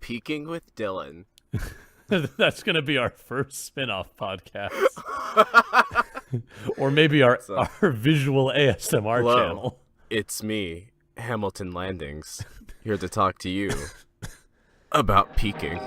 Peeking with Dylan. That's going to be our first spin-off podcast. Or maybe our visual ASMR Hello, channel. It's me, Hamilton Landings, here to talk to you about peeking.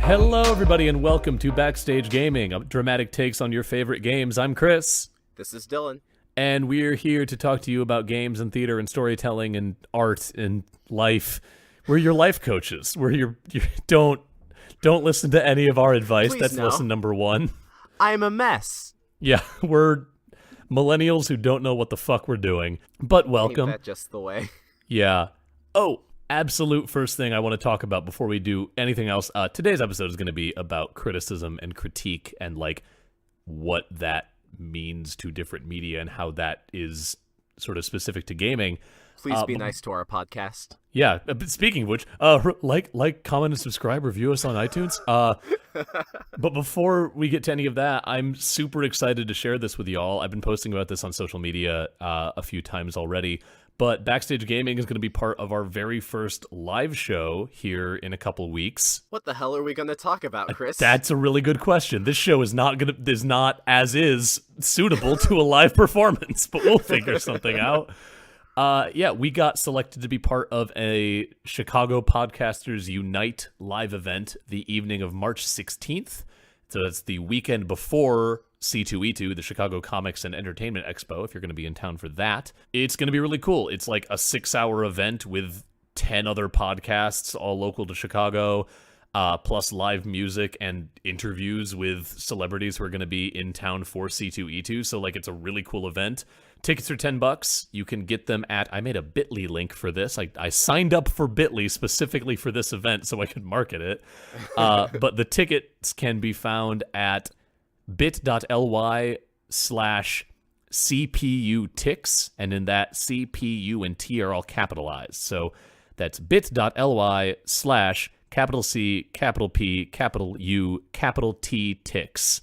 Hello, everybody, and welcome to Backstage Gaming, dramatic takes on your favorite games. I'm Chris. This is Dylan. And we're here to talk to you about games and theater and storytelling and art and life. We're your life coaches. We're your don't listen to any of our advice. Please, That's no. lesson number 1. I'm a mess. Yeah, we're millennials who don't know what the fuck we're doing. But welcome. Ain't that just the way? Yeah. Oh, absolute first thing I want to talk about before we do anything else. Today's episode is going to be about criticism and critique and like what that means to different media and how that is sort of specific to gaming. Please be nice to our podcast. Yeah. Speaking of which, like, comment, and subscribe. Review us on iTunes. But before we get to any of that, I'm super excited to share this with y'all. I've been posting about this on social media a few times already. But Backstage Gaming is going to be part of our very first live show here in a couple weeks. What the hell are we going to talk about, Chris? That's a really good question. This show is not as is suitable to a live performance, but we'll figure something out. Yeah, we got selected to be part of a Chicago Podcasters Unite live event the evening of March 16th. So that's the weekend before C2E2, the Chicago Comics and Entertainment Expo, if you're going to be in town for that. It's going to be really cool. It's like a 6-hour event with 10 other podcasts, all local to Chicago, plus live music and interviews with celebrities who are going to be in town for C2E2. So, like, it's a really cool event. Tickets are $10. You can get them at, I made a Bit.ly link for this. I signed up for Bit.ly specifically for this event so I could market it. But the tickets can be found at bit.ly/CPUTix, and in that CPU and T are all capitalized. So that's bit.ly/C P T tickets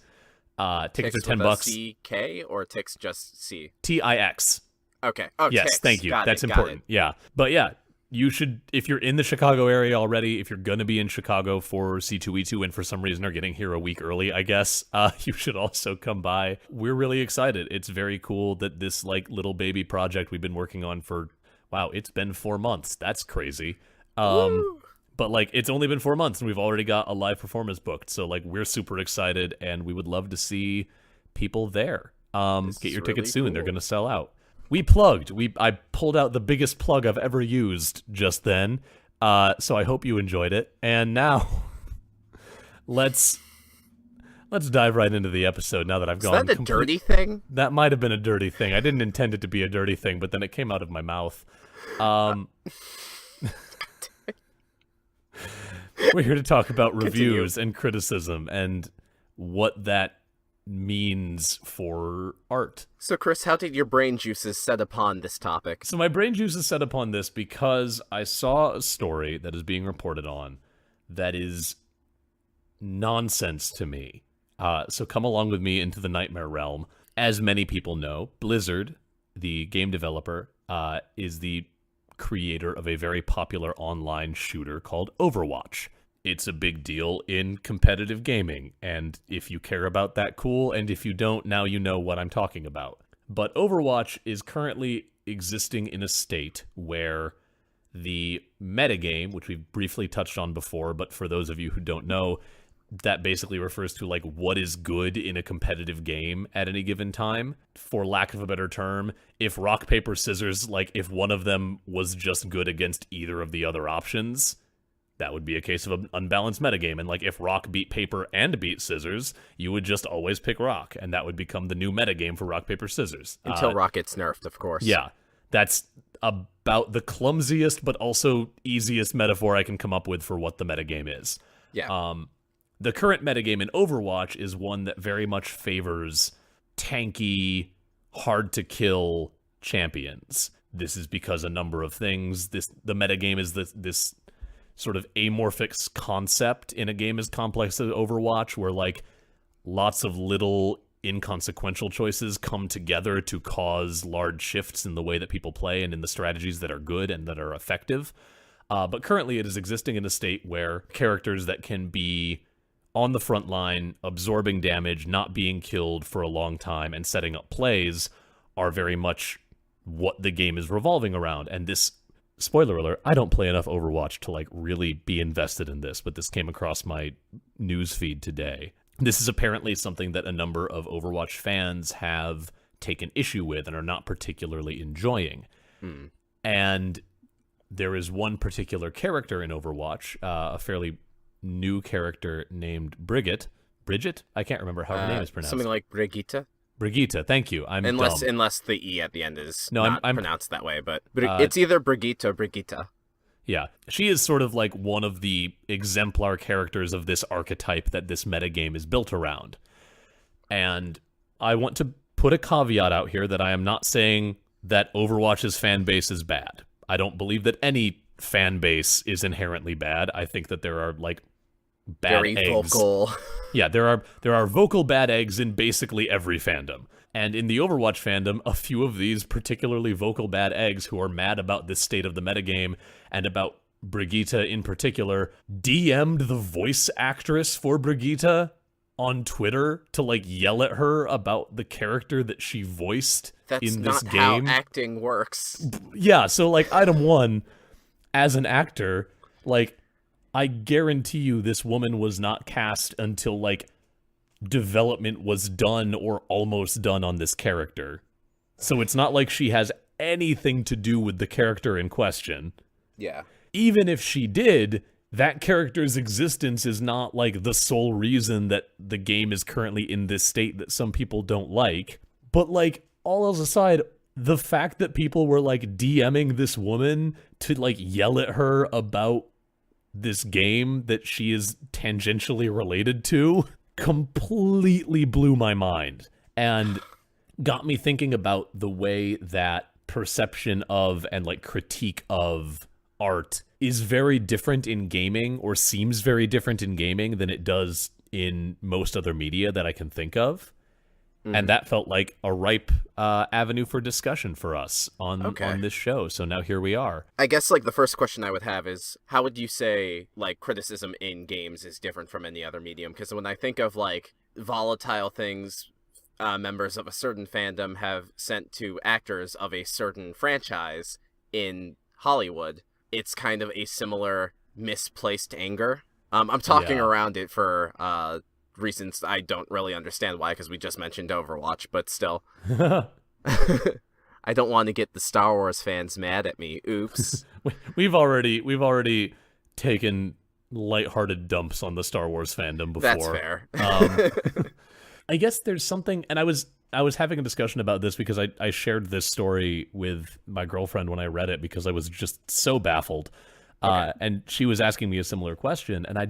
are $10. C-K or Tix just C? Tix. Okay. Oh, yes, Tix. thank you. Got That's it, important. Yeah. But yeah, you should, if you're in the Chicago area already, if you're going to be in Chicago for C2E2 and for some reason are getting here a week early, I guess, you should also come by. We're really excited. It's very cool that this like little baby project we've been working on for, wow, it's been 4 months. That's crazy. But like it's only been 4 months and we've already got a live performance booked. So like we're super excited and we would love to see people there. Get your tickets soon. Cool. They're going to sell out. We plugged. I pulled out the biggest plug I've ever used just then. So I hope you enjoyed it. And now let's dive right into the episode now that I've gone. Is that a dirty thing? That might have been a dirty thing. I didn't intend it to be a dirty thing, but then it came out of my mouth. We're here to talk about reviews and criticism and what that means for art. So, Chris, how did your brain juices set upon this topic? So my brain juices set upon this because I saw a story that is being reported on that is nonsense to me. So come along with me into the nightmare realm. As many people know, Blizzard, the game developer, is the creator of a very popular online shooter called Overwatch. It's a big deal in competitive gaming, and if you care about that, cool, and if you don't, now you know what I'm talking about. But Overwatch is currently existing in a state where the metagame, which we've briefly touched on before, but for those of you who don't know, that basically refers to like what is good in a competitive game at any given time. For lack of a better term, if rock, paper, scissors, like if one of them was just good against either of the other options, that would be a case of an unbalanced metagame. And like if rock beat paper and beat scissors, you would just always pick rock, and that would become the new metagame for rock, paper, scissors. Until rock gets nerfed, of course. Yeah, that's about the clumsiest but also easiest metaphor I can come up with for what the metagame is. Yeah. The current metagame in Overwatch is one that very much favors tanky, hard-to-kill champions. This is because a number of things. The metagame is this sort of amorphic concept in a game as complex as Overwatch, where like lots of little inconsequential choices come together to cause large shifts in the way that people play and in the strategies that are good and that are effective. But currently it is existing in a state where characters that can be on the front line, absorbing damage, not being killed for a long time, and setting up plays are very much what the game is revolving around. And this, spoiler alert, I don't play enough Overwatch to like really be invested in this, but this came across my news feed today. This is apparently something that a number of Overwatch fans have taken issue with and are not particularly enjoying. And there is one particular character in Overwatch, a fairly new character named Bridget? I can't remember how her name is pronounced. Something like Brigitte. Brigitte, thank you. I'm unless dumb. Unless the E at the end is I'm pronounced that way, but it's either Brigitte or Brigitte. Yeah, she is sort of like one of the exemplar characters of this archetype that this metagame is built around. And I want to put a caveat out here that I am not saying that Overwatch's fan base is bad. I don't believe that any fan base is inherently bad. I think that there are like bad very eggs. Vocal. Yeah, there are vocal bad eggs in basically every fandom. And in the Overwatch fandom, a few of these particularly vocal bad eggs who are mad about this state of the metagame and about Brigitte in particular DM'd the voice actress for Brigitte on Twitter to like yell at her about the character that she voiced in this game. That's not how acting works. Yeah, so like item one, as an actor, like I guarantee you this woman was not cast until like development was done or almost done on this character. So it's not like she has anything to do with the character in question. Yeah. Even if she did, that character's existence is not like the sole reason that the game is currently in this state that some people don't like. But like, all else aside, the fact that people were like DMing this woman to like yell at her about this game that she is tangentially related to completely blew my mind and got me thinking about the way that perception of and like critique of art is very different in gaming, or seems very different in gaming than it does in most other media that I can think of. And that felt like a ripe avenue for discussion for us on this show. So now here we are. I guess like the first question I would have is, how would you say like criticism in games is different from any other medium? Because when I think of like volatile things members of a certain fandom have sent to actors of a certain franchise in Hollywood, it's kind of a similar misplaced anger. I'm talking around it for reasons I don't really understand why, because we just mentioned Overwatch, but still. I don't want to get the Star Wars fans mad at me. Oops. We've already taken lighthearted dumps on the Star Wars fandom before. That's fair. I guess there's something, and I was having a discussion about this because I shared this story with my girlfriend when I read it because I was just so baffled. And she was asking me a similar question, and I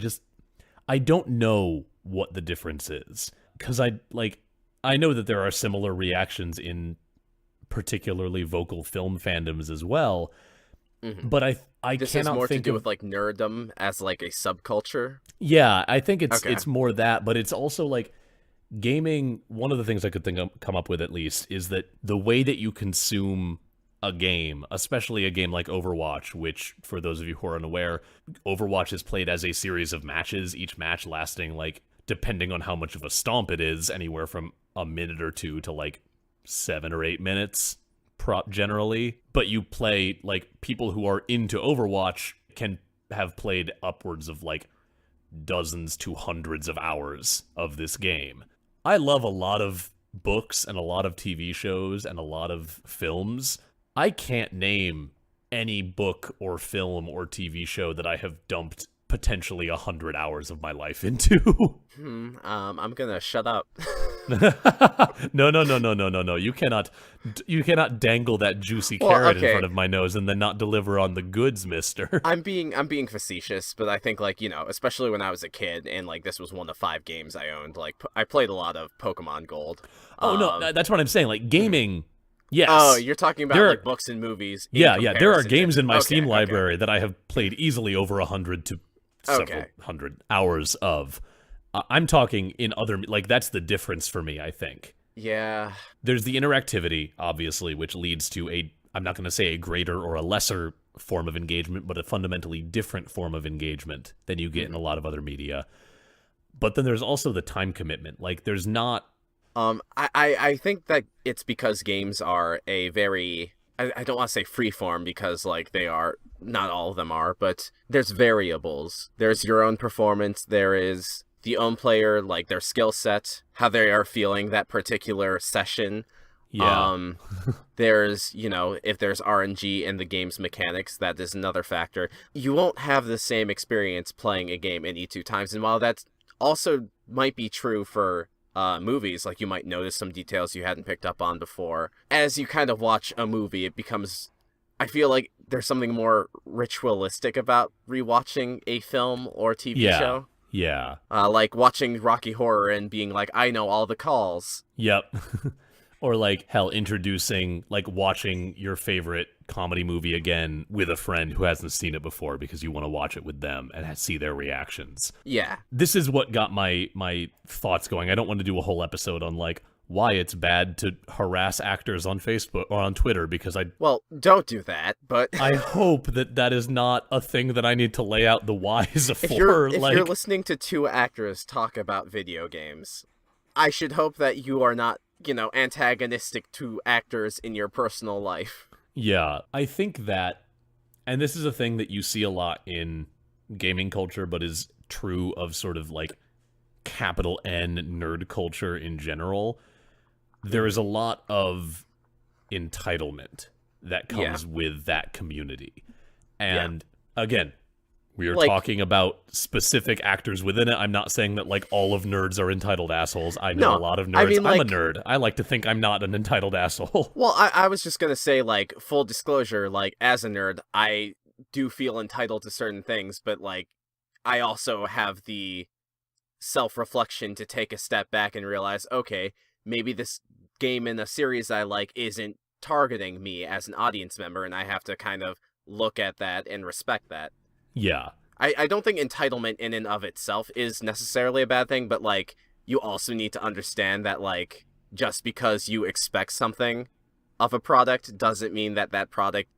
don't know what the difference is, because I know that there are similar reactions in particularly vocal film fandoms as well, but I this cannot is more think to do of, with like nerddom as like a subculture. Yeah, I think it's more that, but it's also like gaming. One of the things I could come up with at least is that the way that you consume a game, especially a game like Overwatch, which for those of you who are unaware, Overwatch is played as a series of matches, each match lasting like, depending on how much of a stomp it is, anywhere from a minute or two to like 7 or 8 minutes generally. But you play, like, people who are into Overwatch can have played upwards of like dozens to hundreds of hours of this game. I love a lot of books and a lot of TV shows and a lot of films. I can't name any book or film or TV show that I have dumped potentially 100 hours of my life into. I'm gonna shut up. No. You cannot dangle that juicy carrot in front of my nose and then not deliver on the goods, mister. I'm being facetious, but I think, like, you know, especially when I was a kid and like this was one of 5 games I owned, like I played a lot of Pokemon Gold. No, that's what I'm saying. Like, gaming Oh, Yes. you're talking about There like are, books and movies in yeah, there are comparison to. games in my Okay, Steam okay, library that I have played easily over 100 to several okay. hundred hours of. I'm talking in other, like, that's the difference for me, I think. Yeah. There's the interactivity, obviously, which leads to I'm not going to say a greater or a lesser form of engagement, but a fundamentally different form of engagement than you get in a lot of other media. But then there's also the time commitment. Like, there's not. I think that it's because games are a very, I don't want to say free form because like they are, not all of them are, but there's variables. There's your own performance. There is the own player, like their skill set, how they are feeling that particular session. Yeah. Um, there's, if there's RNG in the game's mechanics, that is another factor. You won't have the same experience playing a game any two times. And while that's also might be true for movies, like you might notice some details you hadn't picked up on before. As you kind of watch a movie, it becomes, I feel like there's something more ritualistic about rewatching a film or TV Yeah. show. Yeah. Like watching Rocky Horror and being like, I know all the calls. Yep. Or like hell, introducing, like, watching your favorite comedy movie again with a friend who hasn't seen it before because you want to watch it with them and see their reactions. Yeah. This is what got my thoughts going. I don't want to do a whole episode on like why it's bad to harass actors on Facebook or on Twitter, because Well, don't do that, but I hope that is not a thing that I need to lay out the whys for. if you're like, listening to two actors talk about video games, I should hope that you are not, antagonistic to actors in your personal life. yeah, I think that, and this is a thing that you see a lot in gaming culture, but is true of sort of like capital N nerd culture in general. There is a lot of entitlement that comes with that community. And again, we are Like- talking about specific actors within it. I'm not saying that like all of nerds are entitled assholes. I know No, a lot of nerds. I mean, I'm a like- nerd. I like to think I'm not an entitled asshole. Well, I was just gonna say, like, full disclosure, like, as a nerd, I do feel entitled to certain things, but, like, I also have the self-reflection to take a step back and realize, okay, maybe this game in a series I like isn't targeting me as an audience member, and I have to kind of look at that and respect that. Yeah. I don't think entitlement in and of itself is necessarily a bad thing, but, like, you also need to understand that, like, just because you expect something of a product doesn't mean that that product,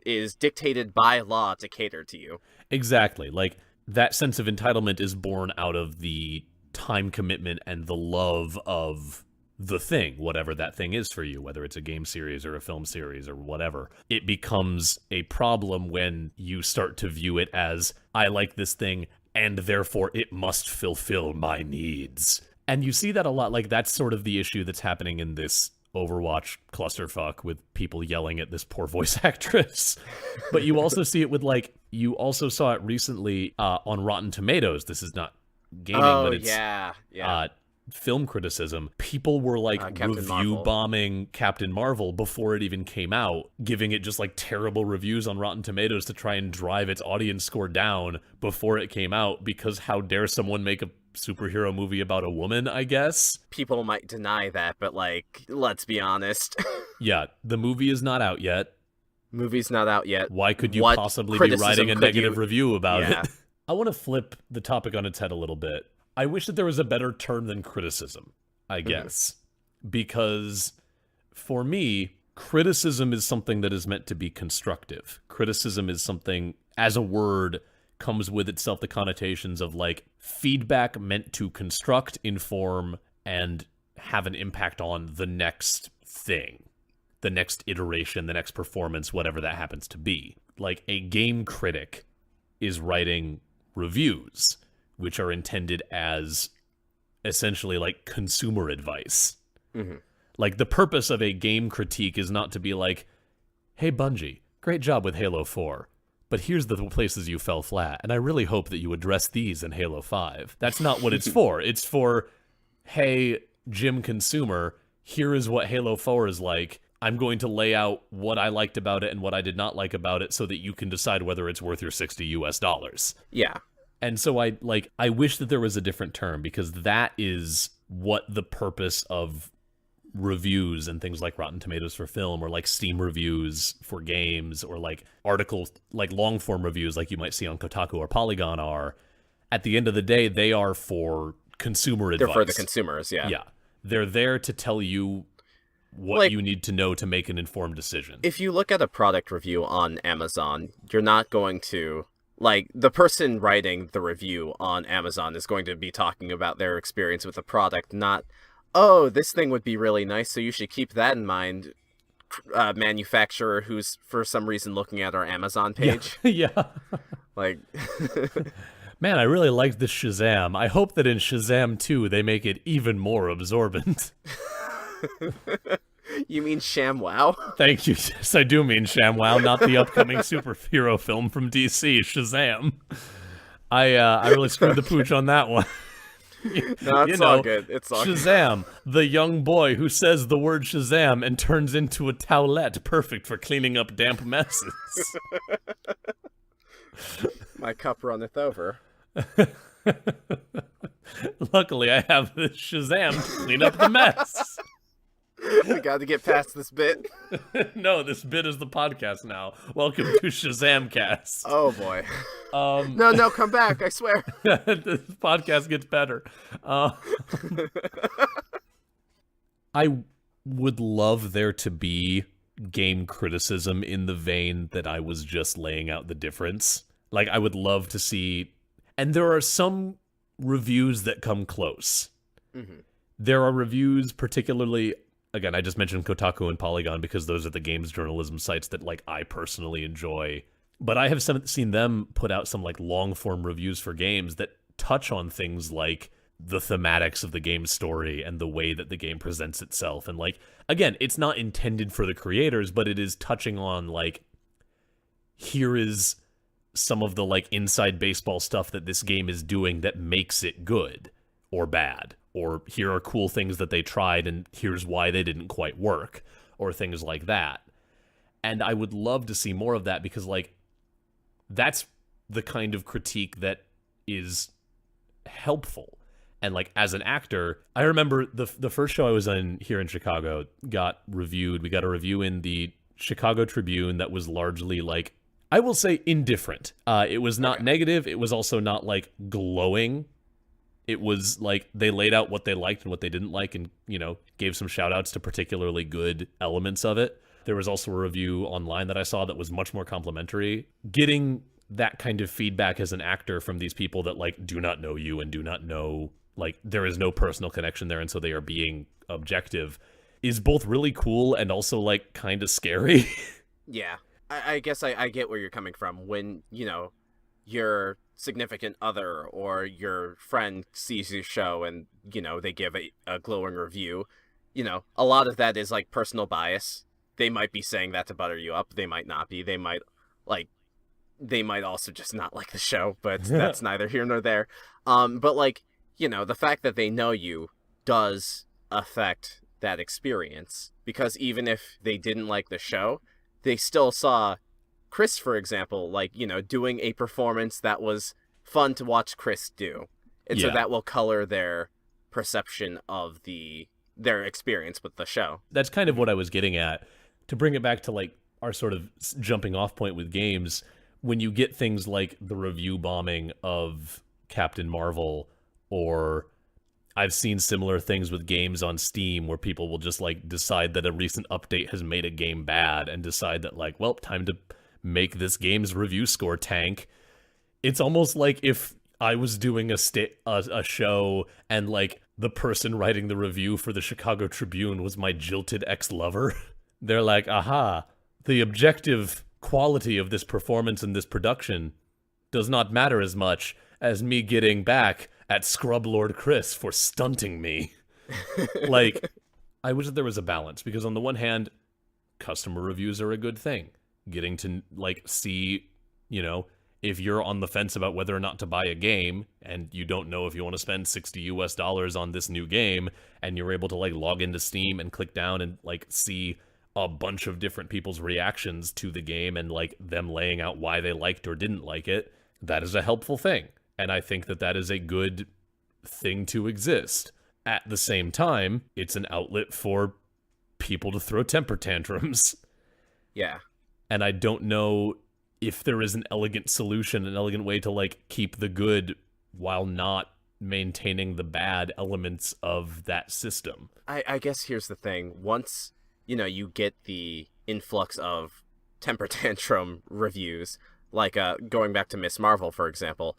is dictated by law to cater to you. Exactly. Like, that sense of entitlement is born out of the time commitment and the love of the thing, whatever that thing is for you, whether it's a game series or a film series or whatever. It becomes a problem when you start to view it as, I like this thing, and therefore it must fulfill my needs. And you see that a lot. Like, that's sort of the issue that's happening in this Overwatch clusterfuck with people yelling at this poor voice actress. But you also see it with, like, you also saw it recently on Rotten Tomatoes. This is not gaming, but it's film criticism. People were like review bombing Captain Marvel before it even came out, giving it just like terrible reviews on Rotten Tomatoes to try and drive its audience score down before it came out, because how dare someone make a superhero movie about a woman, I guess. People might deny that, but, like, let's be honest. Yeah, the movie is not out yet. Movie's not out yet. Why could you What possibly be writing a criticism negative review about Yeah. it? I want to flip the topic on its head a little bit. I wish that there was a better term than criticism, I guess. Because for me, criticism is something that is meant to be constructive. Criticism is something, as a word, comes with itself the connotations of like feedback meant to construct, inform, and have an impact on the next thing, the next iteration, the next performance, whatever that happens to be. Like, a game critic is writing reviews, which are intended as essentially like consumer advice. Like, the purpose of a game critique is not to be like, hey, Bungie, great job with Halo 4, but here's the places you fell flat, and I really hope that you address these in Halo 5. That's not what it's for. It's for, hey, Jim Consumer, here is what Halo 4 is like. I'm going to lay out what I liked about it and what I did not like about it so that you can decide whether it's worth your $60. Yeah. And so I wish that there was a different term, because that is what the purpose of reviews and things like Rotten Tomatoes for film, or like Steam reviews for games, or like articles, like long form reviews like you might see on Kotaku or Polygon are, at the end of the day, they are for consumer advice. They're for the consumers, yeah. Yeah. They're there to tell you what you need to know to make an informed decision. If you look at a product review on Amazon, you're not going to, like, the person writing the review on Amazon is going to be talking about their experience with the product, not, oh, this thing would be really nice, so you should keep that in mind, manufacturer who's for some reason looking at our Amazon page. Yeah. Like, man, I really liked this Shazam. I hope that in Shazam 2 they make it even more absorbent. you mean Sham-Wow? Thank you. Yes, I do mean Sham-Wow, not the upcoming superhero film from DC, Shazam. I really screwed the pooch on that one. No, it's all good. It's all Shazam, the young boy who says the word Shazam and turns into a towelette, perfect for cleaning up damp messes. My cup runneth over. Luckily, I have the Shazam to clean up the mess. We got to get past this bit. No, this bit is the podcast now. Welcome to Shazamcast. Oh boy. No, come back! I swear. This podcast gets better. I would love there to be game criticism in the vein that I was just laying out the difference. Like, I would love to see, and there are some reviews that come close. Mm-hmm. There are reviews, particularly, again, I just mentioned Kotaku and Polygon because those are the games journalism sites that, like, I personally enjoy. But I have seen them put out some, like, long-form reviews for games that touch on things like the thematics of the game's story and the way that the game presents itself. And, like, again, it's not intended for the creators, but it is touching on, like, here is some of the, like, inside baseball stuff that this game is doing that makes it good or bad. Or here are cool things that they tried and here's why they didn't quite work. Or things like that. And I would love to see more of that because, like, that's the kind of critique that is helpful. And, like, as an actor, I remember the first show I was in here in Chicago got reviewed. We got a review in the Chicago Tribune that was largely, like, I will say indifferent. It was not negative. It was also not, like, glowing. It was, like, they laid out what they liked and what they didn't like and, you know, gave some shout-outs to particularly good elements of it. There was also a review online that I saw that was much more complimentary. Getting that kind of feedback as an actor from these people that, like, do not know you and do not know, like, there is no personal connection there and so they are being objective is both really cool and also, like, kind of scary. Yeah. I guess I get where you're coming from when, you know, your significant other or your friend sees your show and, you know, they give a glowing review. You know, a lot of that is, like, personal bias. They might be saying that to butter you up. They might not be. They might also just not like the show, but that's neither here nor there. But, like, you know, the fact that they know you does affect that experience because even if they didn't like the show, they still saw Chris, for example, like, you know, doing a performance that was fun to watch Chris do. And so that will color their perception of their experience with the show. That's kind of what I was getting at. To bring it back to, like, our sort of jumping off point with games, when you get things like the review bombing of Captain Marvel, or I've seen similar things with games on Steam where people will just, like, decide that a recent update has made a game bad and decide that, like, well, time to make this game's review score tank. It's almost like if I was doing a show and, like, the person writing the review for the Chicago Tribune was my jilted ex-lover. They're like, aha, the objective quality of this performance and this production does not matter as much as me getting back at Scrub Lord Chris for stunting me. Like, I wish that there was a balance, because on the one hand, customer reviews are a good thing. Getting to, like, see, you know, if you're on the fence about whether or not to buy a game and you don't know if you want to spend $60 on this new game, and you're able to, like, log into Steam and click down and, like, see a bunch of different people's reactions to the game and, like, them laying out why they liked or didn't like it, that is a helpful thing. And I think that that is a good thing to exist. At the same time, it's an outlet for people to throw temper tantrums. Yeah. And I don't know if there is an elegant solution, an elegant way to like keep the good while not maintaining the bad elements of that system. I guess here's the thing. Once, you get the influx of temper tantrum reviews, like going back to Miss Marvel, for example,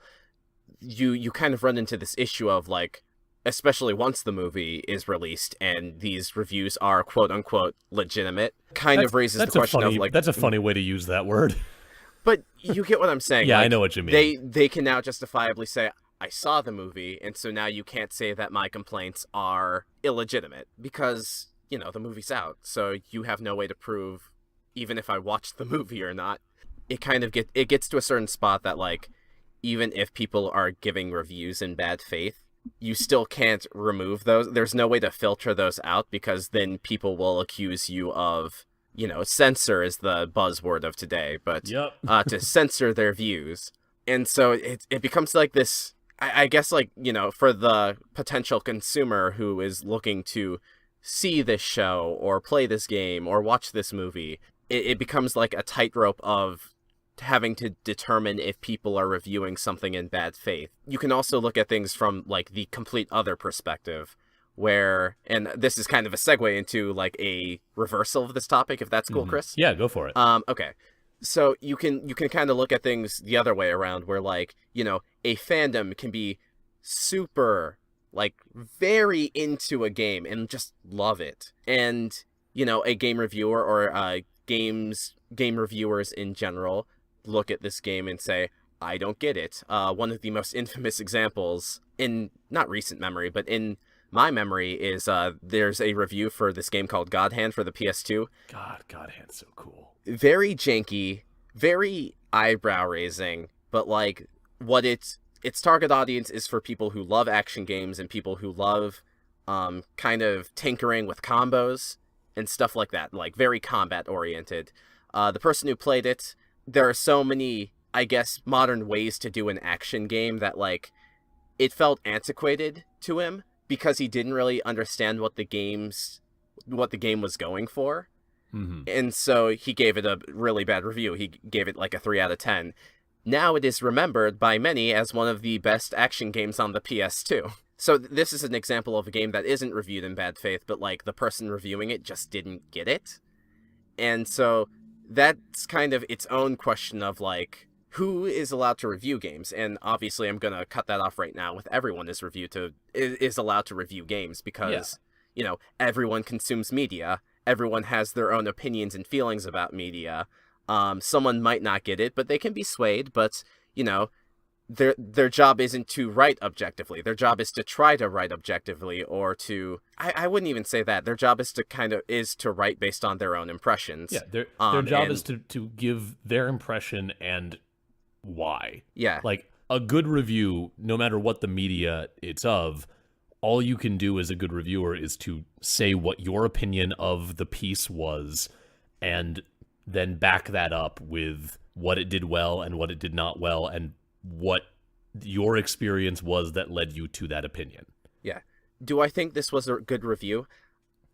you kind of run into this issue of like, especially once the movie is released and these reviews are quote unquote legitimate, of raises the question of like, that's a funny way to use that word. But you get what I'm saying. Yeah, like, I know what you mean. They can now justifiably say, I saw the movie, and so now you can't say that my complaints are illegitimate because, the movie's out. So you have no way to prove, even if I watched the movie or not. It kind of gets to a certain spot that, like, even if people are giving reviews in bad faith, you still can't remove those. There's no way to filter those out because then people will accuse you of, censor is the buzzword of today, but yep. To censor their views. And so it becomes like this, I guess, like, for the potential consumer who is looking to see this show or play this game or watch this movie, it becomes like a tightrope of having to determine if people are reviewing something in bad faith. You can also look at things from like the complete other perspective where, and this is kind of a segue into like a reversal of this topic, if that's cool, Chris. Yeah, go for it. Okay. So you can kind of look at things the other way around where like, a fandom can be super like very into a game and just love it. And, a game reviewer or game reviewers in general look at this game and say, I don't get it. One of the most infamous examples in not recent memory, but in my memory is there's a review for this game called God Hand for the PS2. God Hand's so cool. Very janky, very eyebrow raising, but like what its target audience is for people who love action games and people who love kind of tinkering with combos and stuff like that, like very combat oriented. The person who played it, there are so many, I guess, modern ways to do an action game that like it felt antiquated to him because he didn't really understand what the game was going for. Mm-hmm. And so he gave it a really bad review. He gave it like a 3 out of 10. Now it is remembered by many as one of the best action games on the PS2. So this is an example of a game that isn't reviewed in bad faith, but like the person reviewing it just didn't get it. And so that's kind of its own question of like, who is allowed to review games? And obviously I'm going to cut that off right now with everyone is allowed to review games because, everyone consumes media. Everyone has their own opinions and feelings about media. Someone might not get it, but they can be swayed. But, their job isn't to write objectively. Their job is to try to write objectively or to... I wouldn't even say that. Their job is to write based on their own impressions. Yeah, their job is to give their impression and why. Yeah. Like, a good review, no matter what the media it's of, all you can do as a good reviewer is to say what your opinion of the piece was and then back that up with what it did well and what it did not well and what your experience was that led you to that opinion. Yeah. Do I think this was a good review?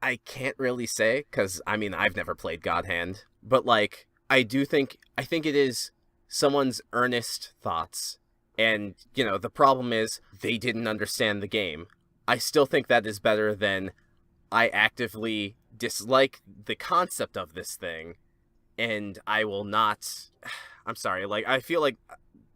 I can't really say because, I've never played God Hand. But, like, I think it is someone's earnest thoughts. And, the problem is they didn't understand the game. I still think that is better than I actively dislike the concept of this thing and I will not... I'm sorry, like, I feel like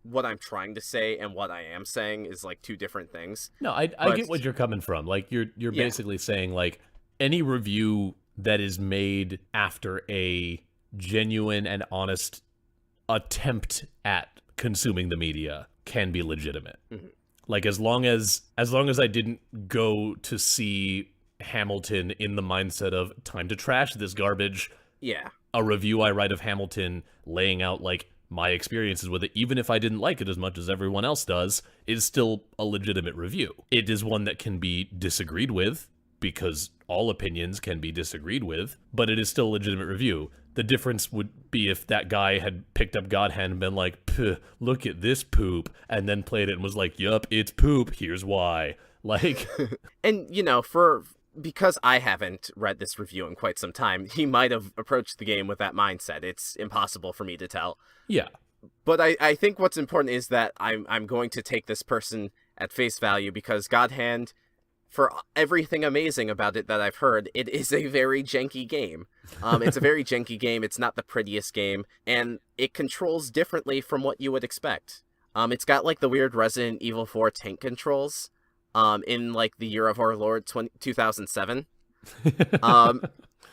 what I'm trying to say and what I am saying is, like, two different things. No, I get what you're coming from. Like, you're basically saying, like, any review that is made after a genuine and honest attempt at consuming the media can be legitimate. Mm-hmm. Like, as long as I didn't go to see Hamilton in the mindset of time to trash this garbage. Yeah. A review I write of Hamilton laying out, like, my experiences with it, even if I didn't like it as much as everyone else does, is still a legitimate review. It is one that can be disagreed with, because all opinions can be disagreed with, but it is still a legitimate review. The difference would be if that guy had picked up God Hand and been like, look at this poop, and then played it and was like, yup, it's poop, here's why. Like... And, for because I haven't read this review in quite some time, he might have approached the game with that mindset. It's impossible for me to tell. Yeah. But I think what's important is that I'm going to take this person at face value, because God Hand, for everything amazing about it that I've heard, it is a very janky game. It's a very janky game. It's not the prettiest game, and it controls differently from what you would expect. It's got like the weird Resident Evil 4 tank controls, in like the year of our Lord 2007.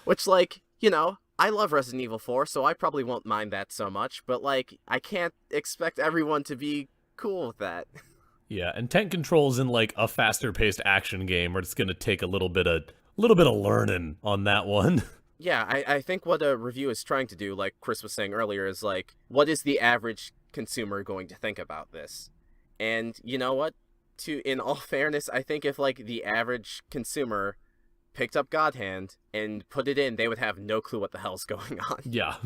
Which, like, you know, I love Resident Evil 4, so I probably won't mind that so much, but like, I can't expect everyone to be cool with that. Yeah, and tank controls in like a faster paced action game where it's gonna take a little bit of learning on that one. Yeah, I think what a review is trying to do, like Chris was saying earlier, is like, what is the average consumer going to think about this? And you know what? In all fairness, I think if like the average consumer picked up God Hand and put it in, they would have no clue what the hell's going on. Yeah.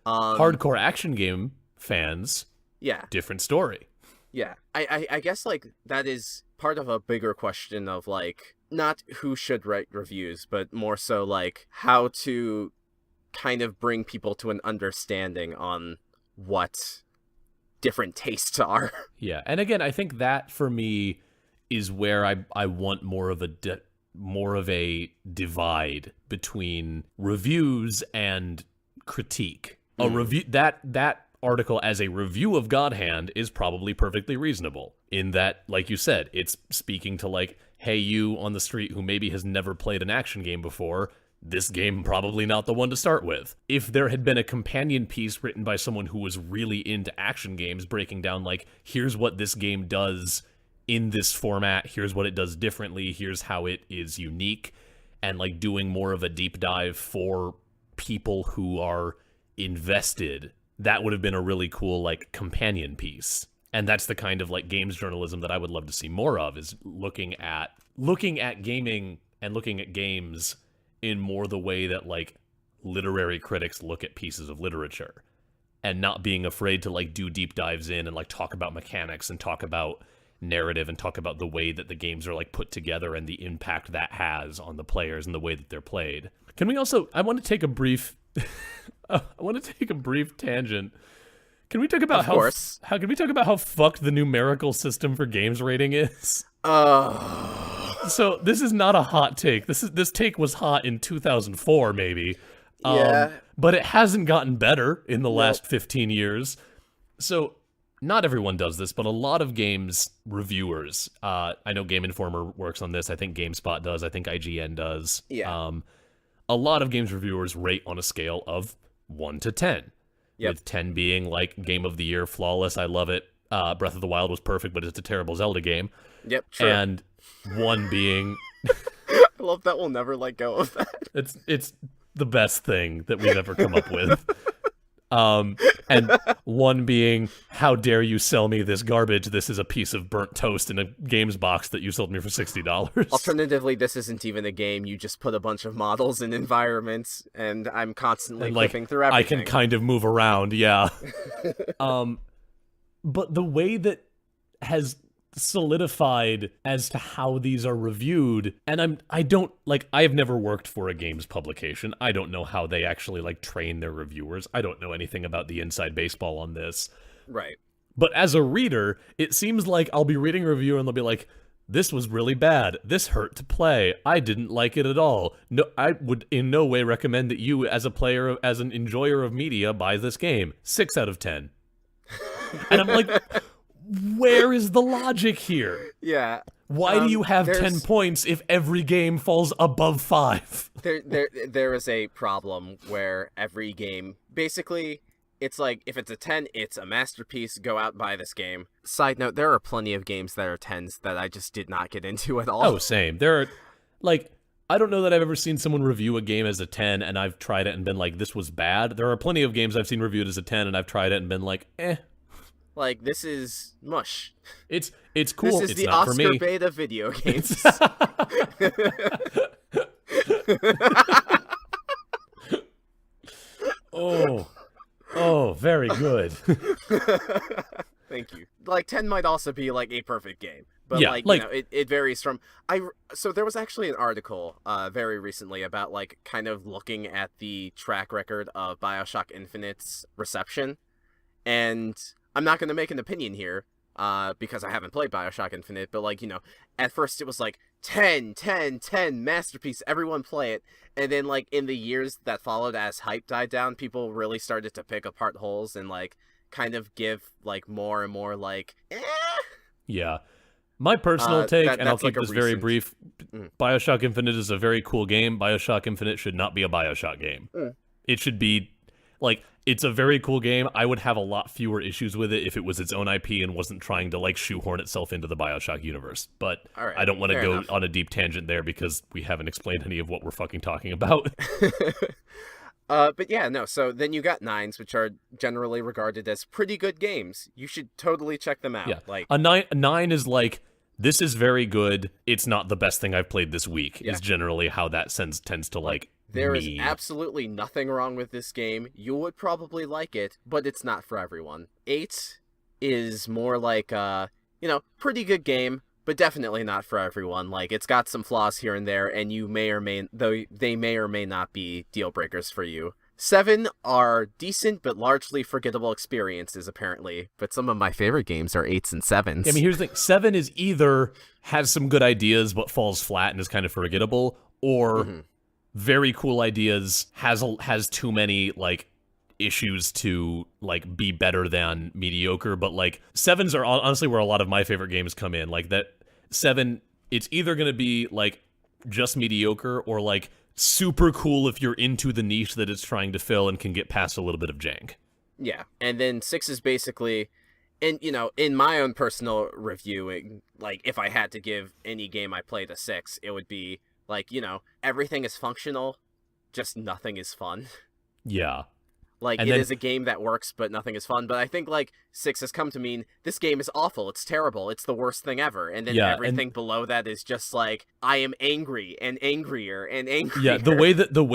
Hardcore action game fans, yeah, different story. Yeah, I guess like that is part of a bigger question of like, not who should write reviews, but more so like how to kind of bring people to an understanding on what different tastes are. Yeah, and again, I think that for me is where I want more of a divide between reviews and critique. A review that article as a review of God Hand is probably perfectly reasonable in that, like you said, it's speaking to like, hey, you on the street who maybe has never played an action game before, this game probably not the one to start with. If there had been a companion piece written by someone who was really into action games, breaking down like, here's what this game does in this format, here's what it does differently, here's how it is unique, and like doing more of a deep dive for people who are invested, that would have been a really cool like companion piece. And that's the kind of like games journalism that I would love to see more of, is looking at gaming and looking at games in more the way that like literary critics look at pieces of literature, and not being afraid to like do deep dives in and like talk about mechanics and talk about narrative and talk about the way that the games are like put together and the impact that has on the players and the way that they're played. Can we also, I want to take a brief tangent. Can we talk about how can we talk about how fucked the numerical system for games rating is? So this is not a hot take. This take was hot in 2004 maybe. Yeah. But it hasn't gotten better in the last 15 years. So not everyone does this, but a lot of games reviewers, I know Game Informer works on this, I think GameSpot does, I think IGN does. Yeah. A lot of games reviewers rate on a scale of 1 to 10. Yep. With 10 being like game of the year, flawless, I love it. Breath of the Wild was perfect, but it's a terrible Zelda game. Yep, true. And 1 being I love that we'll never let go of that. It's the best thing that we've ever come up with. And 1 being, how dare you sell me this garbage? This is a piece of burnt toast in a games box that you sold me for $60. Alternatively, this isn't even a game. You just put a bunch of models in environments, and I'm constantly flipping through everything. I can kind of move around, yeah. But the way that has solidified as to how these are reviewed, and I have never worked for a games publication. I don't know how they actually like train their reviewers. I don't know anything about the inside baseball on this. Right. But as a reader, it seems like I'll be reading a review and they'll be like, this was really bad. This hurt to play. I didn't like it at all. No, I would in no way recommend that you as a player, as an enjoyer of media, buy this game. 6 out of 10. And I'm like, where is the logic here? Yeah. Why do you have 10 points if every game falls above 5? There is a problem where every game, basically, it's like, if it's a 10, it's a masterpiece, go out and buy this game. Side note, there are plenty of games that are 10s that I just did not get into at all. Oh, same. There are, like, I don't know that I've ever seen someone review a game as a 10 and I've tried it and been like, this was bad. There are plenty of games I've seen reviewed as a 10 and I've tried it and been like, eh. Like, this is mush. It's cool. This is it's the not Oscar for me. bait of video games. Oh, very good. Thank you. like 10 might also be like a perfect game. But Yeah, like, like it varies from so there was actually an article very recently about like kind of looking at the track record of BioShock Infinite's reception. And I'm not going to make an opinion here because I haven't played BioShock Infinite, but like, at first it was like 10, 10, 10, masterpiece, everyone play it. And then like in the years that followed as hype died down, people really started to pick apart holes and like kind of give like more and more like yeah. My personal take, and I'll that's keep like a this very recent. brief, BioShock Infinite is a very cool game. BioShock Infinite should not be a BioShock game. It should be, like, it's a very cool game. I would have a lot fewer issues with it if it was its own IP and wasn't trying to, like, shoehorn itself into the BioShock universe. But All right, I don't want to fair go enough. on a deep tangent there because we haven't explained any of what we're fucking talking about. But yeah, no, so then you got nines, which are generally regarded as pretty good games. You should totally check them out. Yeah. Like, A nine is like, this is very good. It's not the best thing I've played this week, Yeah. is generally how that tends to, like, there is me. absolutely nothing wrong with this game. You would probably like it, but it's not for everyone. 8 is more like, pretty good game, but definitely not for everyone. Like, it's got some flaws here and there, and they may or may not be deal breakers for you. 7 are decent but largely forgettable experiences, apparently. But some of my favorite games are 8s and 7s. I mean, here's the thing. 7 is either has some good ideas but falls flat and is kind of forgettable, or very cool ideas, has too many, like, issues to, like, be better than mediocre. But, like, 7s are honestly where a lot of my favorite games come in. Like, that 7, it's either going to be, like, just mediocre or, like, super cool if you're into the niche that it's trying to fill and can get past a little bit of jank. Yeah, and then 6 is basically, and in my own personal review, like if I had to give any game I played a 6, it would be like, everything is functional, just nothing is fun. Yeah. Like, And it then- is a game that works, but nothing is fun. But I think, like, 6 has come to mean, this game is awful, it's terrible, it's the worst thing ever. And then Yeah, everything below that is just like, I am angry, and angrier, and angrier. Yeah, the way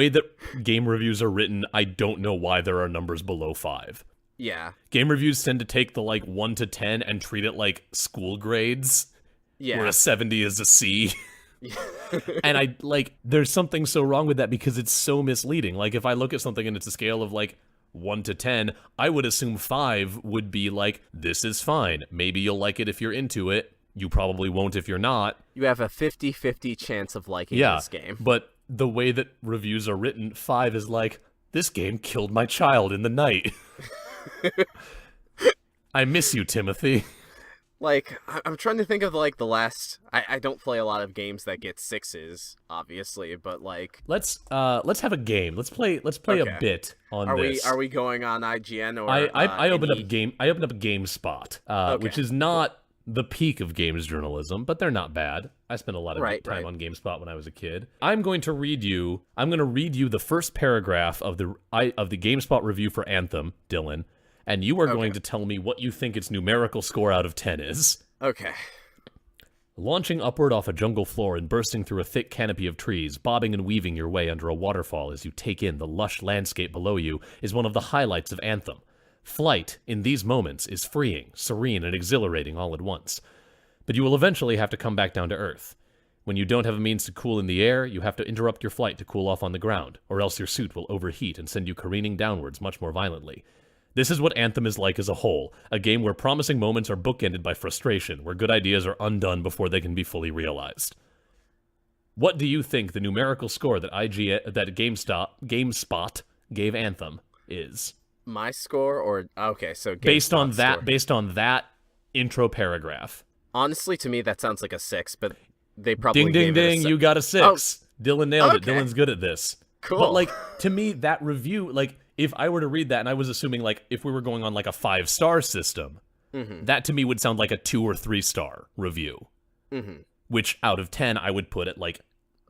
that game reviews are written, I don't know why there are numbers below 5. Yeah. Game reviews tend to take the, like, 1 to 10 and treat it like school grades, where Yeah. a 70 is a C. And I, like, there's something so wrong with that because it's so misleading. Like, if I look at something and it's a scale of, like, 1 to 10, I would assume 5 would be like, this is fine. Maybe you'll like it if you're into it. You probably won't if you're not. You have a 50-50 chance of liking Yeah, this game. but the way that reviews are written, 5 is like, this game killed my child in the night. I miss you, Timothy. Like, I'm trying to think of, like, the last... I don't play a lot of games that get 6s, obviously, but, like... Let's have a game. Let's play Okay. a bit on Are this. we going on IGN or... I opened up any- GameSpot, Okay. which is not the peak of games journalism, but they're not bad. I spent a lot of Right, time right. on GameSpot when I was a kid. I'm going to read you the first paragraph of the GameSpot review for Anthem, Dylan, and you are going to tell me what you think its numerical score out of 10 is. Okay. Launching upward off a jungle floor and bursting through a thick canopy of trees, bobbing and weaving your way under a waterfall as you take in the lush landscape below you is one of the highlights of Anthem. Flight, in these moments, is freeing, serene, and exhilarating all at once. But you will eventually have to come back down to Earth. When you don't have a means to cool in the air, you have to interrupt your flight to cool off on the ground, or else your suit will overheat and send you careening downwards much more violently. This is what Anthem is like as a whole, a game where promising moments are bookended by frustration, where good ideas are undone before they can be fully realized. What do you think the numerical score that GameSpot gave Anthem is? My score or... Okay, so... Based on GameSpot score. that intro paragraph. Honestly, to me, that sounds like a 6, but they probably Ding, ding, gave it a ding, se- you got a 6. Dylan nailed it. Okay. Dylan's good at this. Cool. But, like, to me, that review, like, if I were to read that, and I was assuming, like, if we were going on, like, a 5-star system, that to me would sound like a 2 or 3-star review. Which, out of 10, I would put at, like,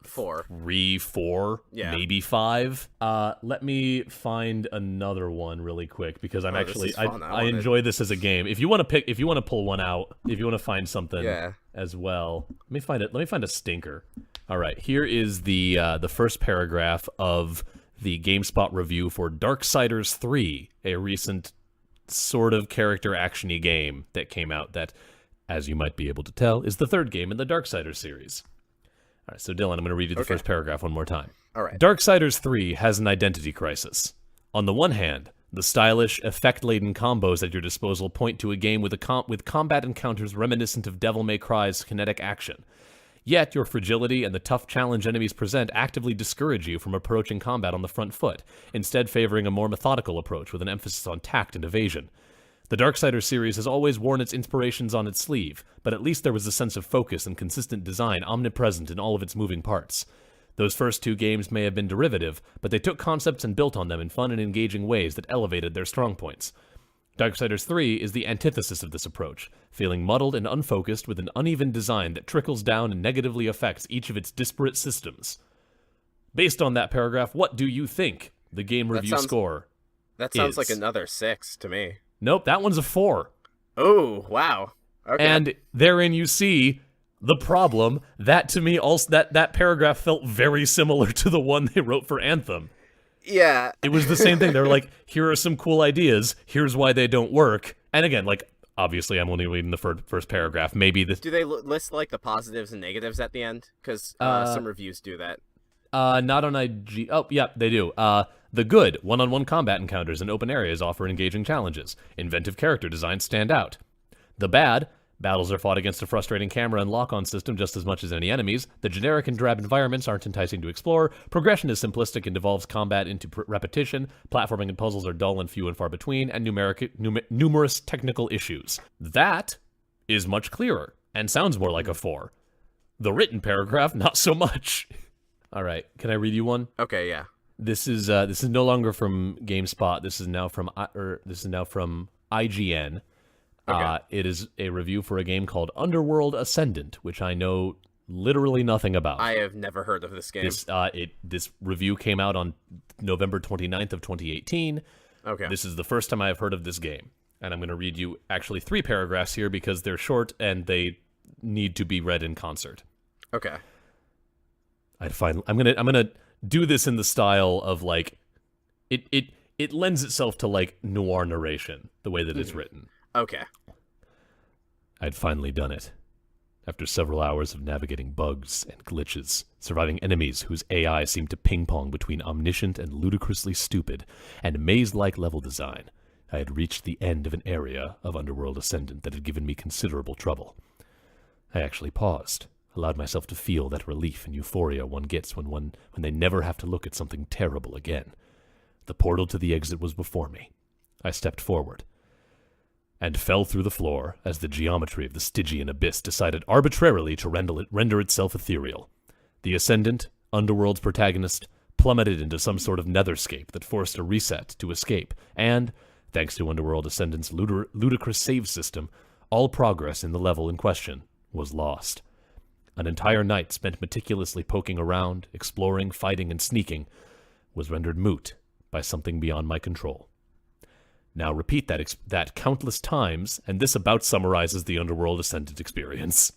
4. 3, 4, Yeah. maybe 5. Let me find another one really quick because I'm this actually is fun. I I wanna- enjoy this as a game. If you want to pull one out, if you want to find something Yeah. as well, let me find it. Let me find a stinker. All right, here is the first paragraph of the GameSpot review for Darksiders 3, a recent sort of character action-y game that came out that, as you might be able to tell, is the third game in the Darksiders series. All right, so Dylan, I'm going to read you the first paragraph one more time. All right. Darksiders 3 has an identity crisis. On the one hand, the stylish, effect-laden combos at your disposal point to a game with combat encounters reminiscent of Devil May Cry's kinetic action. Yet, your fragility and the tough challenge enemies present actively discourage you from approaching combat on the front foot, instead favoring a more methodical approach with an emphasis on tact and evasion. The Darksiders series has always worn its inspirations on its sleeve, but at least there was a sense of focus and consistent design omnipresent in all of its moving parts. Those first two games may have been derivative, but they took concepts and built on them in fun and engaging ways that elevated their strong points. Darksiders 3 is the antithesis of this approach, feeling muddled and unfocused with an uneven design that trickles down and negatively affects each of its disparate systems. Based on that paragraph, what do you think the game review score That sounds is? like another 6 to me. Nope, that one's a 4. Oh, wow. Okay. And therein you see the problem. That to me also that paragraph felt very similar to the one they wrote for Anthem. Yeah. It was the same thing. They were like, here are some cool ideas. Here's why they don't work. And again, like, obviously I'm only reading the first paragraph. Maybe the... Do they list, like, the positives and negatives at the end? Because some reviews do that. Not on IG... Oh, yeah, they do. The good, one-on-one combat encounters in open areas offer engaging challenges. Inventive character designs stand out. The bad... Battles are fought against a frustrating camera and lock-on system just as much as any enemies. The generic and drab environments aren't enticing to explore. Progression is simplistic and devolves combat into repetition. Platforming and puzzles are dull and few and far between, and numerous technical issues. That is much clearer and sounds more like a 4. The written paragraph, not so much. All right, can I read you one? Okay, yeah. This is no longer from GameSpot. This is now from IGN. Okay. It is a review for a game called Underworld Ascendant, which I know literally nothing about. I have never heard of this game. This review came out on November 29th of 2018. Okay. This is the first time I have heard of this game. And I'm going to read you actually 3 paragraphs here because they're short and they need to be read in concert. Okay. I'm gonna do this in the style of like it lends itself to like noir narration, the way that it's written. Okay. I'd finally done it. After several hours of navigating bugs and glitches, surviving enemies whose AI seemed to ping-pong between omniscient and ludicrously stupid, and maze-like level design, I had reached the end of an area of Underworld Ascendant that had given me considerable trouble. I actually paused, allowed myself to feel that relief and euphoria one gets when they never have to look at something terrible again. The portal to the exit was before me. I stepped forward, and fell through the floor as the geometry of the Stygian abyss decided arbitrarily to render itself ethereal. The Ascendant, Underworld's protagonist, plummeted into some sort of netherscape that forced a reset to escape, and, thanks to Underworld Ascendant's ludicrous save system, all progress in the level in question was lost. An entire night spent meticulously poking around, exploring, fighting, and sneaking was rendered moot by something beyond my control. Now repeat that countless times, and this about summarizes the Underworld Ascendant experience.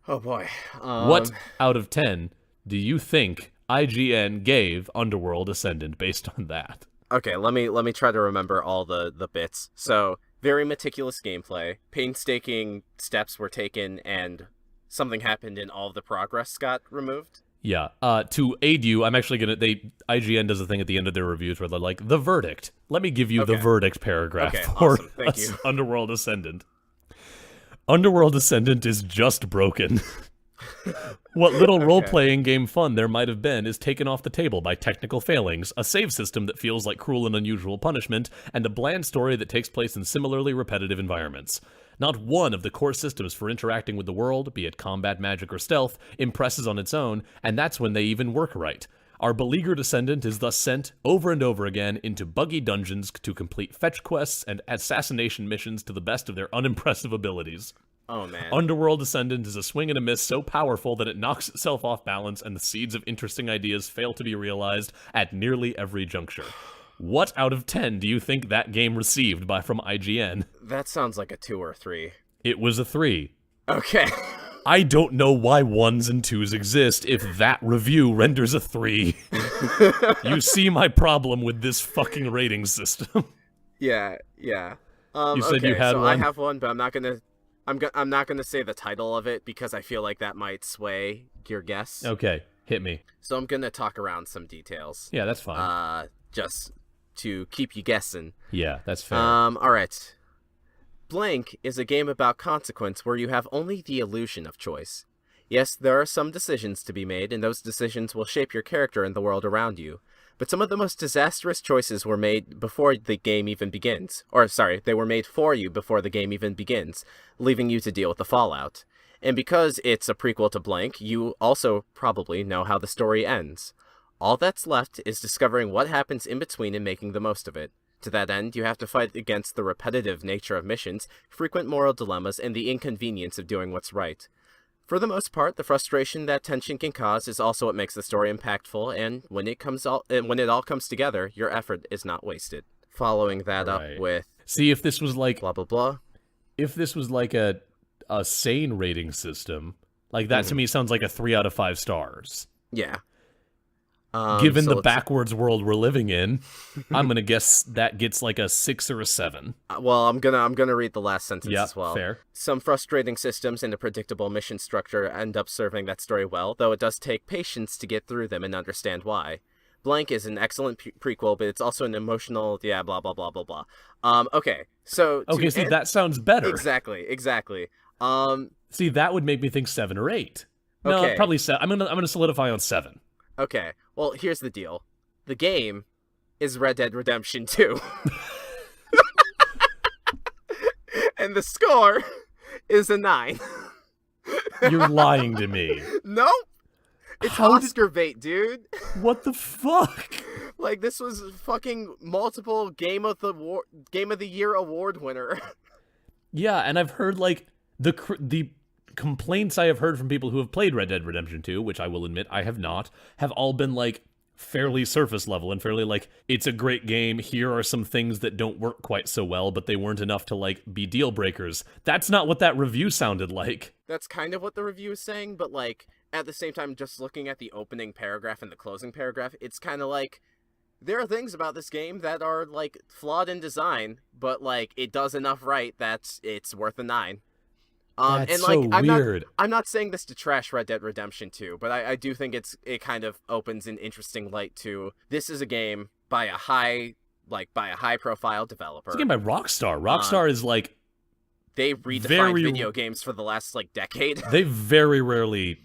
Oh boy. What out of 10 do you think IGN gave Underworld Ascendant based on that? Okay, let me try to remember all the bits. So, very meticulous gameplay, painstaking steps were taken, and something happened and all of the progress got removed. Yeah, to aid you, I'm actually IGN does a thing at the end of their reviews where they're like, the verdict. Let me give you the verdict paragraph for awesome. Thank you. Underworld Ascendant. Underworld Ascendant is just broken. What little role-playing game fun there might have been is taken off the table by technical failings, a save system that feels like cruel and unusual punishment, and a bland story that takes place in similarly repetitive environments. Not one of the core systems for interacting with the world, be it combat, magic, or stealth, impresses on its own, and that's when they even work right. Our beleaguered Ascendant is thus sent, over and over again, into buggy dungeons to complete fetch quests and assassination missions to the best of their unimpressive abilities. Oh, man. Underworld Ascendant is a swing and a miss so powerful that it knocks itself off balance and the seeds of interesting ideas fail to be realized at nearly every juncture. What out of 10 do you think that game received from IGN? That sounds like a 2 or 3. It was a 3. Okay. I don't know why 1s and 2s exist if that review renders a 3. You see my problem with this fucking rating system. Yeah, yeah. You said you Okay, had so I one? have one, but I'm not gonna say the title of it because I feel like that might sway your guess. Okay, hit me. So I'm gonna talk around some details. Yeah, that's fine. Just to keep you guessing. Yeah, that's fair. All right. Blank is a game about consequence where you have only the illusion of choice. Yes, there are some decisions to be made, and those decisions will shape your character and the world around you. But some of the most disastrous choices were made before the game even begins. Or, sorry, they were made for you before the game even begins, leaving you to deal with the fallout. And because it's a prequel to Blank, you also probably know how the story ends. All that's left is discovering what happens in between and making the most of it. To that end, you have to fight against the repetitive nature of missions, frequent moral dilemmas, and the inconvenience of doing what's right. For the most part, the frustration that tension can cause is also what makes the story impactful, and when it all comes together, your effort is not wasted. Following that up Right. with See, if this was like blah blah blah. a sane rating system, like that to me sounds like a 3 out of 5 stars. Yeah. Given So the let's- backwards world we're living in, I'm gonna guess that gets like a 6 or a 7. well, I'm gonna read the last sentence Yep, as well. fair. Some frustrating systems and a predictable mission structure end up serving that story well, though it does take patience to get through them and understand why. Blank is an excellent prequel, but it's also an emotional, yeah, blah blah blah blah blah. Okay, so Okay, see, that sounds better. exactly. See, that would make me think 7 or 8. No, Okay. probably 7. I'm gonna solidify on 7. Okay, well, here's the deal. The game is Red Dead Redemption 2. And the score is a 9. You're lying to me. Nope. It's How did- Oscar bait, dude. What the fuck? Like, this was fucking multiple Game of the Year award winner. Yeah, and I've heard like the complaints I have heard from people who have played Red Dead Redemption 2, which I will admit I have not, have all been like fairly surface level and fairly like, it's a great game, here are some things that don't work quite so well, but they weren't enough to like be deal breakers. That's not what that review sounded like. That's kind of what the review is saying, but like, at the same time, just looking at the opening paragraph and the closing paragraph, it's kind of like, there are things about this game that are like flawed in design, but like it does enough right that it's worth a 9. That's and like so weird. I'm not saying this to trash Red Dead Redemption 2, but I do think it kind of opens an interesting light to, this is a game by a high profile developer. It's a game by Rockstar. Rockstar is like, they redefined very- video games for the last like decade. they very rarely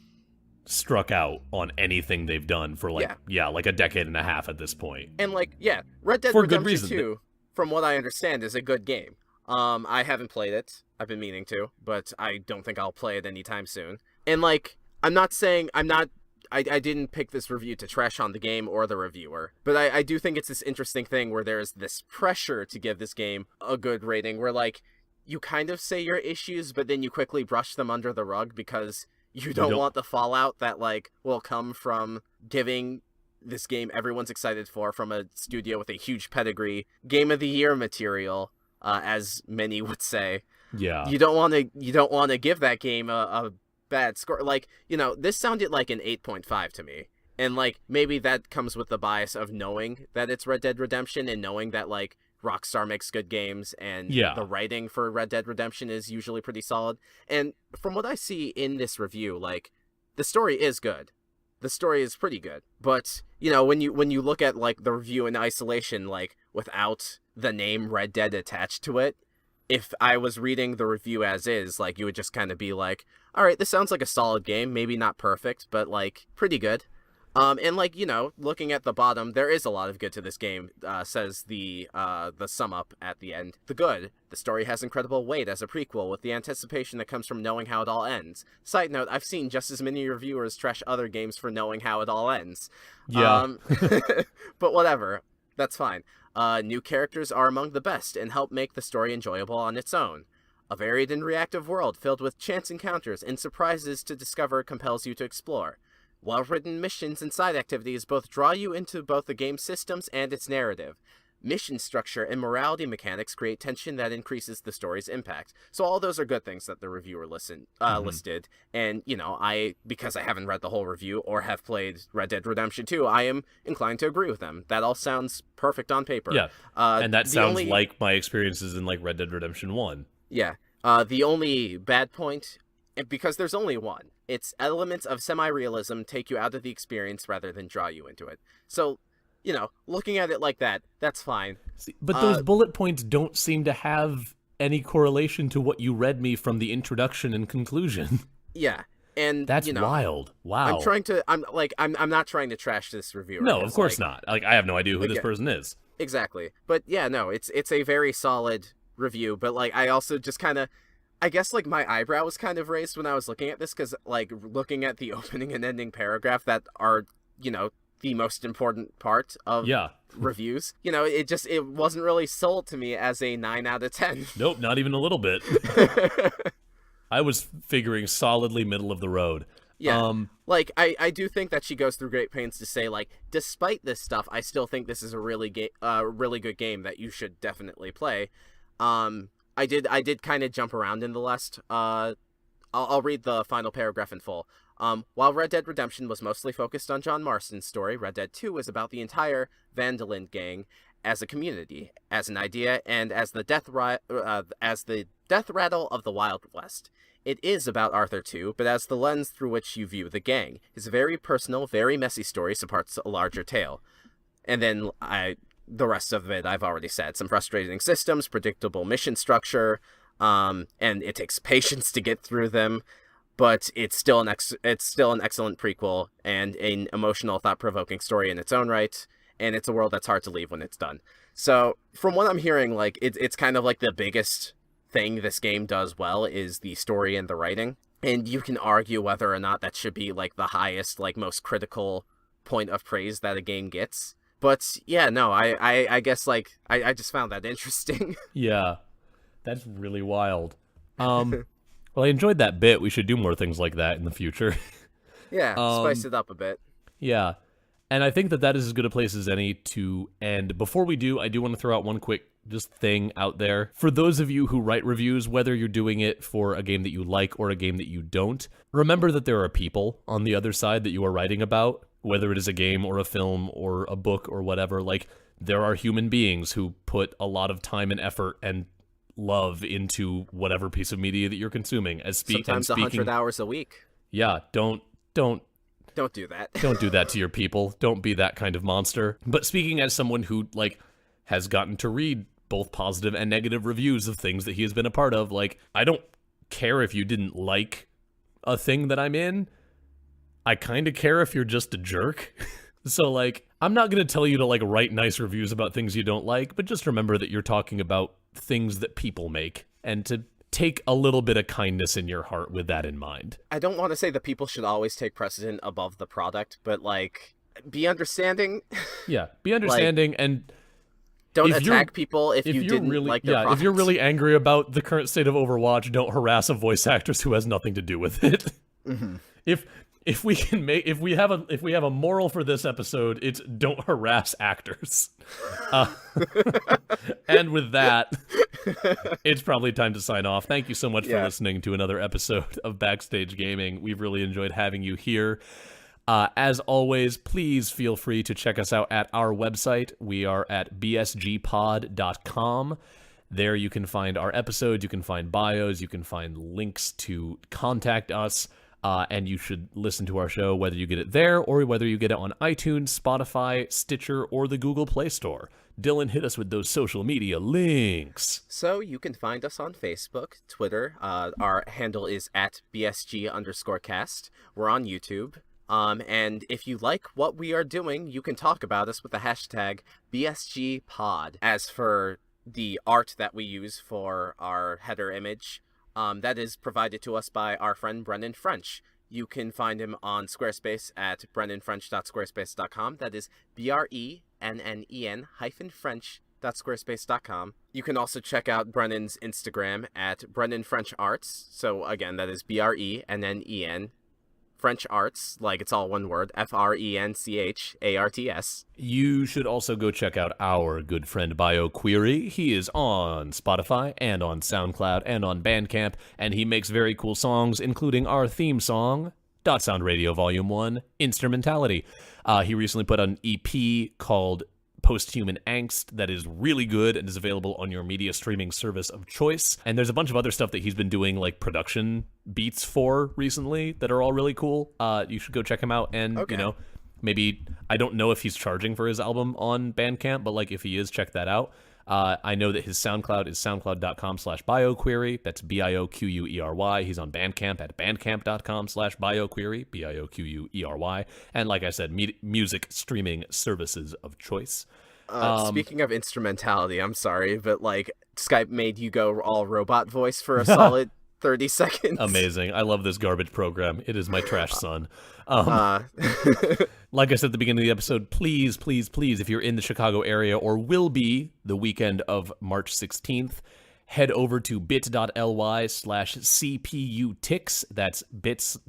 struck out on anything they've done for like like a decade and a half at this point. And like, yeah, Red Dead For good Redemption reason. 2, from what I understand, is a good game. I haven't played it. I've been meaning to, but I don't think I'll play it anytime soon. And like, I didn't pick this review to trash on the game or the reviewer, but I do think it's this interesting thing where there's this pressure to give this game a good rating, where like, you kind of say your issues, but then you quickly brush them under the rug because you don't want the fallout that like will come from giving this game everyone's excited for from a studio with a huge pedigree, Game of the Year material, as many would say. Yeah. You don't want to give that game a bad score. Like, you know, this sounded like an 8.5 to me. And like, maybe that comes with the bias of knowing that it's Red Dead Redemption and knowing that like Rockstar makes good games and the writing for Red Dead Redemption is usually pretty solid. And from what I see in this review, like, the story is good. The story is pretty good. But, you know, when you look at like the review in isolation, like without the name Red Dead attached to it, if I was reading the review as is, like, you would just kind of be like, all right, this sounds like a solid game, maybe not perfect, but like pretty good. And like, you know, looking at the bottom, there is a lot of good to this game, says the sum up at the end. The good. The story has incredible weight as a prequel, with the anticipation that comes from knowing how it all ends. Side note, I've seen just as many reviewers trash other games for knowing how it all ends. Yeah. But whatever. That's fine. New characters are among the best and help make the story enjoyable on its own. A varied and reactive world filled with chance encounters and surprises to discover compels you to explore. Well-written missions and side activities both draw you into both the game's systems and its narrative. mission structure and morality mechanics create tension that increases the story's impact. So all those are good things that the reviewer listed. And, because I haven't read the whole review or have played Red Dead Redemption 2, I am inclined to agree with them. That all sounds perfect on paper. Yeah, and that sounds only, like my experiences in like Red Dead Redemption 1. Yeah. The only bad point, because there's only one, it's elements of semi-realism take you out of the experience rather than draw you into it. So, looking at it like that, that's fine. But those bullet points don't seem to have any correlation to what you read me from the introduction and conclusion. Yeah. And that's wild. Wow. I'm not trying to trash this reviewer. No, of course not. Like, I have no idea who this person is. Exactly. But yeah, no, it's a very solid review, but like I also just kind of, I guess like my eyebrow was kind of raised when I was looking at this, because like looking at the opening and ending paragraph that are, the most important part of reviews, it wasn't really sold to me as a 9 out of 10. Nope, not even a little bit. I was figuring solidly middle of the road. Yeah, I do think that she goes through great pains to say, like, despite this stuff, I still think this is a really good game that you should definitely play. I did kind of jump around in the last. I'll read the final paragraph in full. While Red Dead Redemption was mostly focused on John Marston's story, Red Dead 2 is about the entire Vandalin gang as a community, as an idea, and as the death rattle of the Wild West. It is about Arthur too, but as the lens through which you view the gang. His very personal, very messy story supports a larger tale. And then the rest of it I've already said. Some frustrating systems, predictable mission structure, and it takes patience to get through them. But it's still an excellent prequel and an emotional, thought-provoking story in its own right, and it's a world that's hard to leave when it's done. So, from what I'm hearing, like it's kind of like the biggest thing this game does well is the story and the writing, and you can argue whether or not that should be like the highest, like most critical point of praise that a game gets. But yeah, no, I guess like I just found that interesting. Yeah, that's really wild. Well, I enjoyed that bit. We should do more things like that in the future. Yeah, spice it up a bit. Yeah, and I think that is as good a place as any to end. Before we do, I do want to throw out one quick just thing out there. For those of you who write reviews, whether you're doing it for a game that you like or a game that you don't, remember that there are people on the other side that you are writing about, whether it is a game or a film or a book or whatever. Like, there are human beings who put a lot of time and effort and love into whatever piece of media that you're consuming. Sometimes 100 hours a week. Yeah, don't do that. Don't do that to your people. Don't be that kind of monster. But speaking as someone who like has gotten to read both positive and negative reviews of things that he has been a part of, like, I don't care if you didn't like a thing that I'm in. I kind of care if you're just a jerk. So like, I'm not going to tell you to like write nice reviews about things you don't like, but just remember that you're talking about things that people make, and to take a little bit of kindness in your heart with that in mind. I don't want to say that people should always take precedent above the product, but like, be understanding. Yeah, be understanding, like, and don't attack people if you didn't really like their product. If you're really angry about the current state of Overwatch, don't harass a voice actress who has nothing to do with it. Mm-hmm. If we have a moral for this episode, it's don't harass actors. And with that, it's probably time to sign off. Thank you so much for listening to another episode of Backstage Gaming. We've really enjoyed having you here. As always, please feel free to check us out at our website. We are at bsgpod.com. There you can find our episodes, you can find bios, you can find links to contact us. And you should listen to our show whether you get it there or whether you get it on iTunes, Spotify, Stitcher, or the Google Play Store. Dylan, hit us with those social media links. So you can find us on Facebook, Twitter. Our handle is at BSG_cast. We're on YouTube. And if you like what we are doing, you can talk about us with the hashtag BSGPod. As for the art that we use for our header image, that is provided to us by our friend Brennan French. You can find him on Squarespace at brennanfrench.squarespace.com. That is BRENNEN-French.squarespace.com. You can also check out Brennan's Instagram at Brennan French Arts. So again, that is BRENNEN French Arts, like it's all one word, FRENCHARTS. You should also go check out our good friend BioQuery. He is on Spotify and on SoundCloud and on Bandcamp, and he makes very cool songs, including our theme song, Dot Sound Radio Volume 1, Instrumentality. He recently put out an EP called Post-Human Angst that is really good and is available on your media streaming service of choice. And there's a bunch of other stuff that he's been doing like production beats for recently that are all really cool. You should go check him out. And, you know, maybe, I don't know if he's charging for his album on Bandcamp, but like if he is, check that out. I know that his SoundCloud is soundcloud.com/bioquery. That's BIOQUERY. He's on Bandcamp at bandcamp.com/bioquery, BIOQUERY. And like I said, music streaming services of choice. Speaking of instrumentality, I'm sorry, but like Skype made you go all robot voice for a solid 30 seconds. Amazing. I love this garbage program. It is my trash son. Like I said at the beginning of the episode, please, please, please, if you're in the Chicago area or will be the weekend of March 16th, head over to bit.ly/CPUTix. That's bits.ly/C,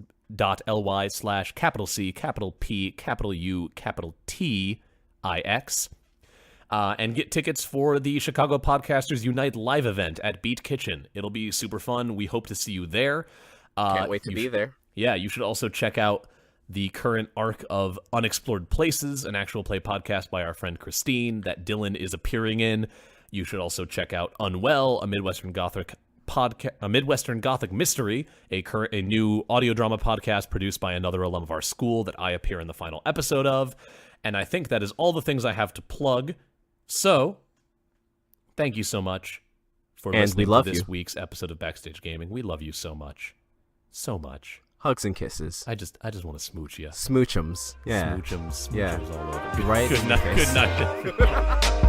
and get tickets for the Chicago Podcasters Unite live event at Beat Kitchen. It'll be super fun. We hope to see you there. Can't wait to be there. Yeah, you should also check out the current arc of Unexplored Places, an actual play podcast by our friend Christine that Dylan is appearing in. You should also check out Unwell, a Midwestern Gothic mystery, a new audio drama podcast produced by another alum of our school that I appear in the final episode of. And I think that is all the things I have to plug. So, thank you so much for listening to this week's episode of Backstage Gaming. We love you so much. So much. Hugs and kisses. I just want to smooch you. Smoochums. Yeah. Smoochums yeah. all over. Right. Good night. Good night.